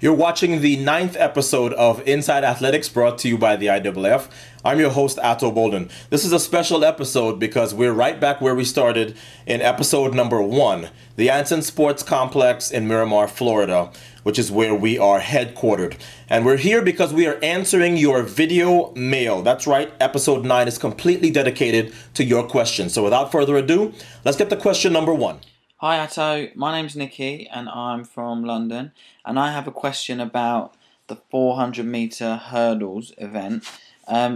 You're watching the 9th episode of Inside Athletics brought to you by the IAAF. I'm your host, Atto Bolden. This is a special episode because we're right back where we started in episode number 1, the Anson Sports Complex in Miramar, Florida, which is where we are headquartered. And we're here because we are answering your video mail. That's right, episode 9 is completely dedicated to your questions. So without further ado, let's get to question number 1. Hi Atto, my name's Nikki and I'm from London, and I have a question about the 400 metre hurdles event.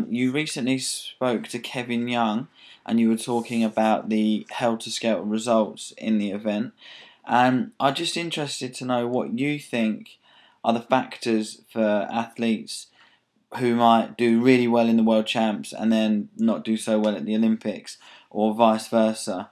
You recently spoke to Kevin Young and you were talking about the helter-skelter results in the event, and I'm just interested to know what you think are the factors for athletes who might do really well in the World Champs and then not do so well at the Olympics, or vice versa.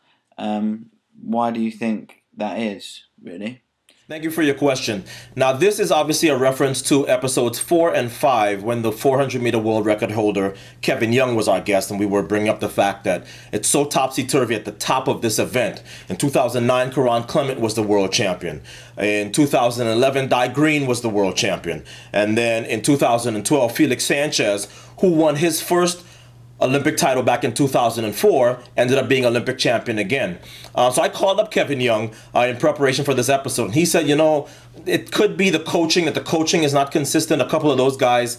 Why do you think that is, really? Thank you for your question. Now, this is obviously a reference to episodes 4 and 5 when the 400-meter world record holder, Kevin Young, was our guest, and we were bringing up the fact that it's so topsy-turvy at the top of this event. In 2009, Karan Clement was the world champion. In 2011, Di Green was the world champion. And then in 2012, Felix Sanchez, who won his first Olympic title back in 2004, ended up being Olympic champion again. So I called up Kevin Young in preparation for this episode. And he said, you know, it could be the coaching, that the coaching is not consistent. A couple of those guys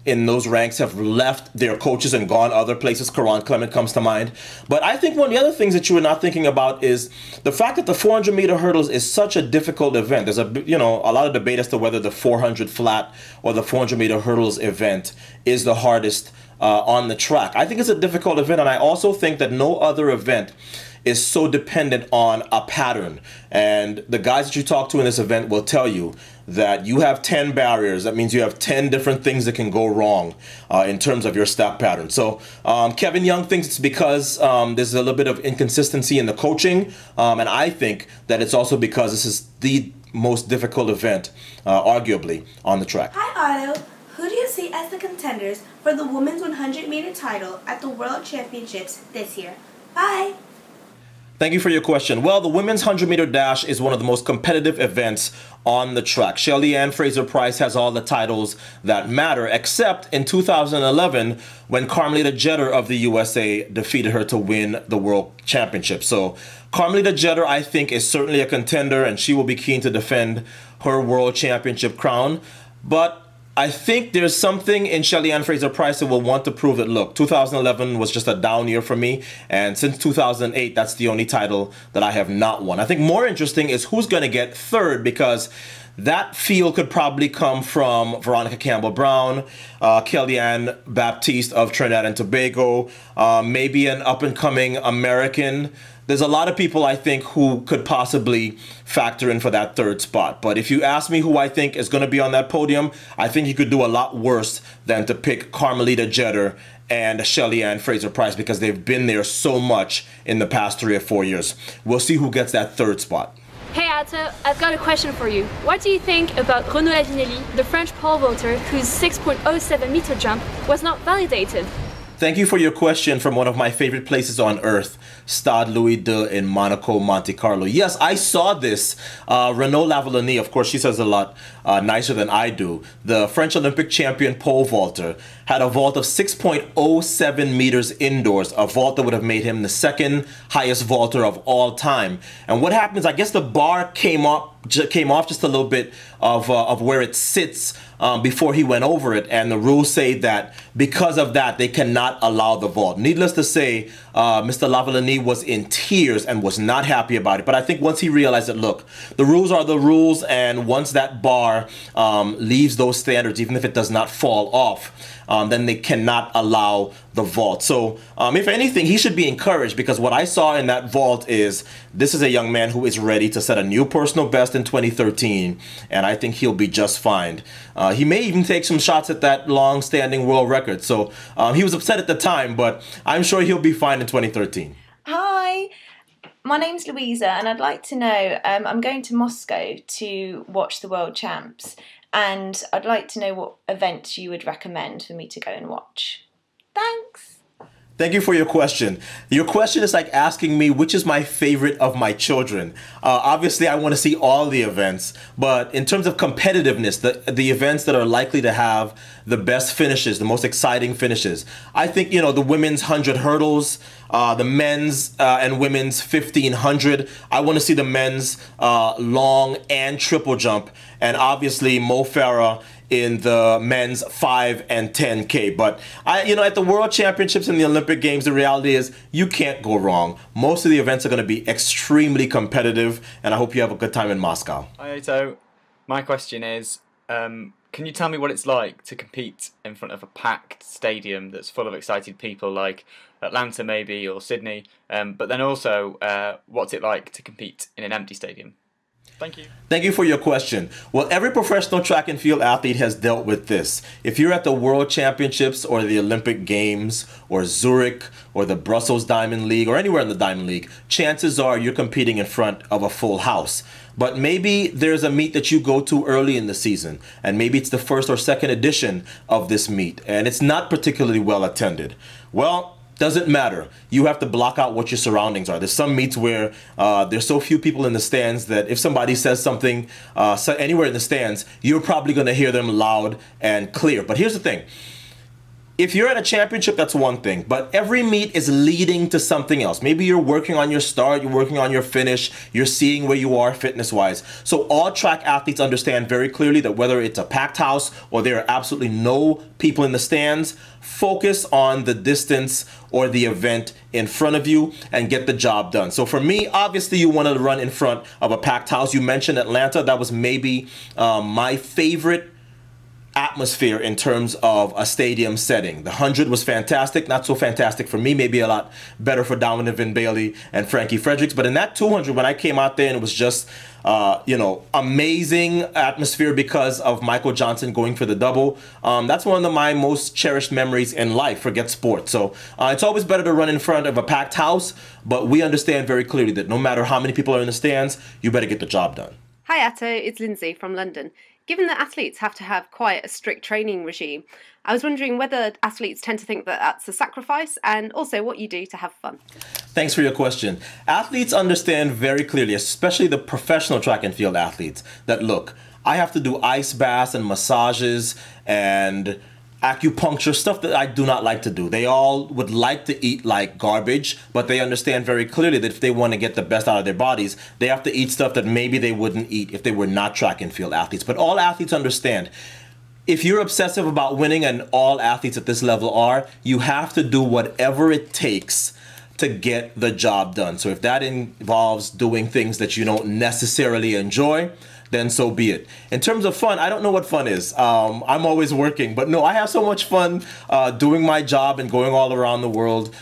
in those ranks have left their coaches and gone other places. Karan Clement comes to mind. But I think one of the other things that you were not thinking about is the fact that the 400-meter hurdles is such a difficult event. There's a lot of debate as to whether the 400 flat or the 400-meter hurdles event is the hardest on the track. I think it's a difficult event, and I also think that no other event is so dependent on a pattern. And the guys that you talk to in this event will tell you that you have 10 barriers. That means you have 10 different things that can go wrong in terms of your step pattern. So Kevin Young thinks it's because there's a little bit of inconsistency in the coaching, and I think that it's also because this is the most difficult event, arguably, on the track. Hi, Otto. Who do you see as the contenders for the women's 100-meter title at the World Championships this year? Bye! Thank you for your question. Well, the women's 100-meter dash is one of the most competitive events on the track. Shelly-Ann Fraser-Pryce has all the titles that matter, except in 2011 when Carmelita Jeter of the USA defeated her to win the World Championship. So Carmelita Jeter, I think, is certainly a contender, and she will be keen to defend her World Championship crown. But I think there's something in Shelly-Ann Fraser-Pryce that will want to prove that, look, 2011 was just a down year for me, and since 2008, that's the only title that I have not won. I think more interesting is who's going to get third, because that field could probably come from Veronica Campbell-Brown, Kellyanne Baptiste of Trinidad and Tobago, maybe an up-and-coming American. There's a lot of people, I think, who could possibly factor in for that third spot. But if you ask me who I think is going to be on that podium, I think you could do a lot worse than to pick Carmelita Jeter and Shelly-Ann Fraser-Pryce, because they've been there so much in the past 3 or 4 years. We'll see who gets that third spot. Hey Atto, I've got a question for you. What do you think about Renaud Lavinelli, the French pole vaulter whose 6.07 meter jump was not validated? Thank you for your question from one of my favorite places on earth, Stade Louis II in Monaco, Monte Carlo. Yes, I saw this. Renaud Lavillenie, of course, she says a lot nicer than I do. The French Olympic champion pole vaulter had a vault of 6.07 meters indoors, a vault that would have made him the second highest vaulter of all time. And what happens, I guess the bar came off just a little bit of where it sits before he went over it, and the rules say that because of that they cannot allow the vault. Needless to say, Mr. Lavillenie was in tears and was not happy about it. But I think once he realized that, look, the rules are the rules, and once that bar leaves those standards, even if it does not fall off, then they cannot allow the vault. So if anything, he should be encouraged, because what I saw in that vault is this is a young man who is ready to set a new personal best in 2013, and I think he'll be just fine. He may even take some shots at that long-standing world record. So he was upset at the time, but I'm sure he'll be fine in 2013. Hi, my name's Louisa, and I'd like to know, I'm going to Moscow to watch the World Champs, and I'd like to know what event you would recommend for me to go and watch. Thanks. Thank you for your question. Your question is like asking me which is my favorite of my children. Obviously, I want to see all the events, but in terms of competitiveness, the events that are likely to have the best finishes, the most exciting finishes, I think, you know, the women's 100 hurdles, the men's and women's 1500. I want to see the men's long and triple jump, and obviously Mo Farah in the men's 5 and 10K. But at the World Championships and the Olympic Games, the reality is you can't go wrong. Most of the events are going to be extremely competitive, and I hope you have a good time in Moscow. Hi, Otto. My question is, can you tell me what it's like to compete in front of a packed stadium that's full of excited people like Atlanta maybe or Sydney, but then also what's it like to compete in an empty stadium? Thank you. Thank you for your question. Well, every professional track and field athlete has dealt with this. If you're at the World Championships or the Olympic Games or Zurich or the Brussels Diamond League or anywhere in the Diamond League, chances are you're competing in front of a full house. But maybe there's a meet that you go to early in the season, and maybe it's the first or second edition of this meet, and it's not particularly well attended. Well, doesn't matter. You have to block out what your surroundings are. There's some meets where there's so few people in the stands that if somebody says something anywhere in the stands, you're probably going to hear them loud and clear. But here's the thing. If you're at a championship, that's one thing, but every meet is leading to something else. Maybe you're working on your start, you're working on your finish, you're seeing where you are fitness-wise. So all track athletes understand very clearly that whether it's a packed house or there are absolutely no people in the stands, focus on the distance or the event in front of you and get the job done. So for me, obviously you want to run in front of a packed house. You mentioned Atlanta. That was maybe my favorite atmosphere in terms of a stadium setting. The 100 was fantastic, not so fantastic for me, maybe a lot better for Donovan Bailey and Frankie Fredericks. But in that 200, when I came out there and it was just, amazing atmosphere because of Michael Johnson going for the double. That's one of my most cherished memories in life, forget sports. So it's always better to run in front of a packed house, but we understand very clearly that no matter how many people are in the stands, you better get the job done. Hi Atto, it's Lindsay from London. Given that athletes have to have quite a strict training regime, I was wondering whether athletes tend to think that that's a sacrifice, and also what you do to have fun. Thanks for your question. Athletes understand very clearly, especially the professional track and field athletes, that look, I have to do ice baths and massages and acupuncture, stuff that I do not like to do. They all would like to eat like garbage, but they understand very clearly that if they want to get the best out of their bodies, they have to eat stuff that maybe they wouldn't eat if they were not track and field athletes. But all athletes understand, if you're obsessive about winning, and all athletes at this level are, you have to do whatever it takes to get the job done. So if that involves doing things that you don't necessarily enjoy, then so be it. In terms of fun, I don't know what fun is. I'm always working, but no, I have so much fun doing my job and going all around the world,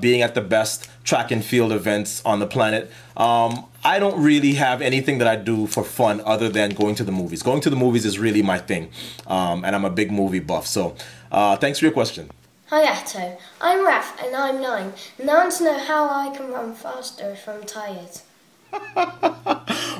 being at the best track and field events on the planet. I don't really have anything that I do for fun other than going to the movies. Going to the movies is really my thing, and I'm a big movie buff. So thanks for your question. Hi Atto, I'm Raf and I'm 9. And I want to know how I can run faster if I'm tired.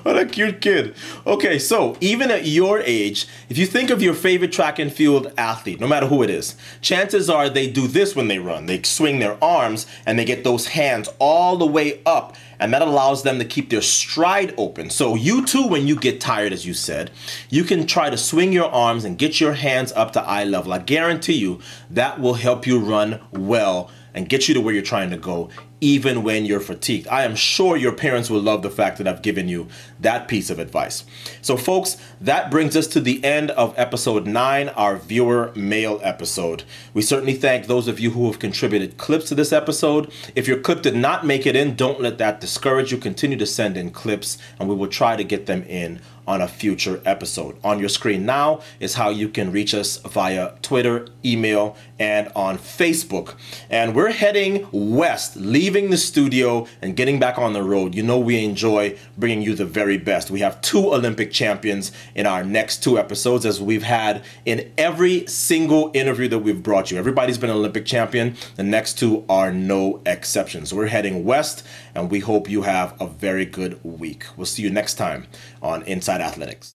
What a cute kid. Okay, so even at your age, if you think of your favorite track and field athlete, no matter who it is, chances are they do this when they run. They swing their arms and they get those hands all the way up, and that allows them to keep their stride open. So you too, when you get tired, as you said, you can try to swing your arms and get your hands up to eye level. I guarantee you that will help you run well and get you to where you're trying to go, even when you're fatigued. I am sure your parents will love the fact that I've given you that piece of advice. So folks, that brings us to the end of episode 9, our viewer mail episode. We certainly thank those of you who have contributed clips to this episode. If your clip did not make it in, don't let that discourage you. Continue to send in clips and we will try to get them in on a future episode. On your screen now is how you can reach us via Twitter, email, and on Facebook. And we're heading west, leaving the studio and getting back on the road. You know we enjoy bringing you the very best. We have 2 Olympic champions in our next 2 episodes, as we've had in every single interview that we've brought you. Everybody's been an Olympic champion. The next 2 are no exceptions. We're heading west, and we hope you have a very good week. We'll see you next time on Inside Athletics.